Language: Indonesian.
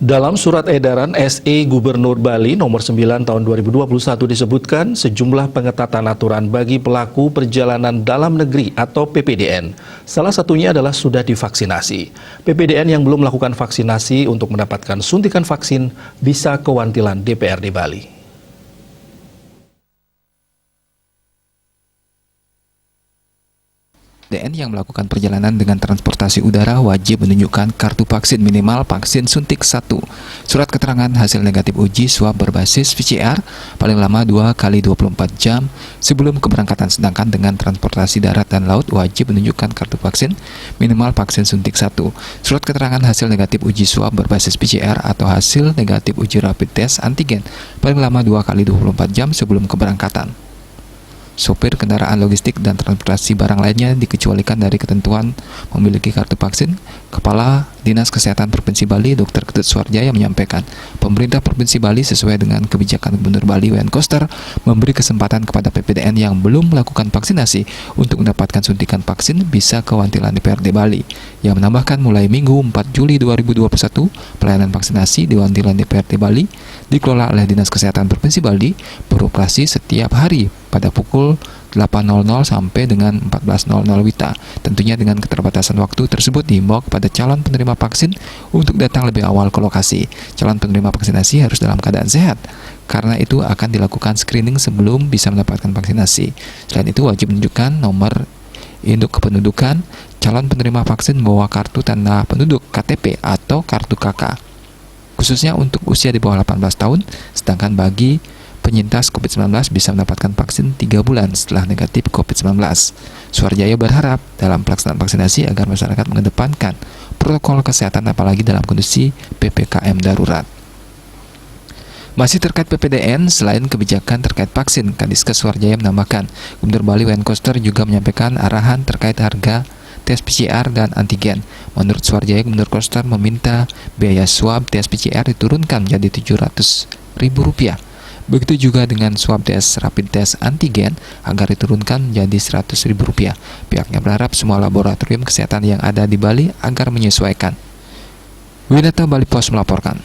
Dalam surat edaran SE Gubernur Bali nomor 9 tahun 2021 disebutkan sejumlah pengetatan aturan bagi pelaku perjalanan dalam negeri atau PPDN. Salah satunya adalah sudah divaksinasi. PPDN yang belum melakukan vaksinasi untuk mendapatkan suntikan vaksin bisa kewantilan DPRD Bali. DN yang melakukan perjalanan dengan transportasi udara wajib menunjukkan kartu vaksin minimal vaksin suntik 1, surat keterangan hasil negatif uji swab berbasis PCR paling lama 2 kali 24 jam sebelum keberangkatan, sedangkan dengan transportasi darat dan laut wajib menunjukkan kartu vaksin minimal vaksin suntik 1, surat keterangan hasil negatif uji swab berbasis PCR atau hasil negatif uji rapid test antigen paling lama 2 kali 24 jam sebelum keberangkatan. Sopir kendaraan logistik dan transportasi barang lainnya dikecualikan dari ketentuan memiliki kartu vaksin. Kepala Dinas Kesehatan Provinsi Bali, Dr. Ketut Suarjaya menyampaikan, pemerintah Provinsi Bali sesuai dengan kebijakan Gubernur Bali Wayan Koster memberi kesempatan kepada PPDN yang belum melakukan vaksinasi untuk mendapatkan suntikan vaksin bisa kewantilan DPRD Bali. Yang menambahkan mulai Minggu 4 Juli 2021, pelayanan vaksinasi di wantilan DPRD Bali dikelola oleh Dinas Kesehatan Provinsi Bali beroperasi setiap hari pada pukul 8.00 sampai dengan 14.00 WITA. Tentunya dengan keterbatasan waktu tersebut dihimbau kepada calon penerima vaksin untuk datang lebih awal ke lokasi. Calon penerima vaksinasi harus dalam keadaan sehat. Karena itu akan dilakukan screening sebelum bisa mendapatkan vaksinasi. Selain itu wajib menunjukkan nomor induk kependudukan. Calon penerima vaksin membawa kartu tanda penduduk KTP atau kartu KK. Khususnya untuk usia di bawah 18 tahun, sedangkan bagi penyintas COVID-19 bisa mendapatkan vaksin 3 bulan setelah negatif COVID-19. Suarjaya berharap dalam pelaksanaan vaksinasi agar masyarakat mengedepankan protokol kesehatan apalagi dalam kondisi PPKM darurat. Masih terkait PPDN, selain kebijakan terkait vaksin, Kadiskes Suarjaya menambahkan, Gubernur Bali Wayan Koster juga menyampaikan arahan terkait harga tes PCR dan antigen. Menurut Suarjaya, Gubernur Koster meminta biaya swab tes PCR diturunkan menjadi Rp700.000. Begitu juga dengan swab tes rapid test antigen agar diturunkan menjadi Rp100.000. Pihaknya berharap semua laboratorium kesehatan yang ada di Bali agar menyesuaikan. Winata Bali Pos melaporkan.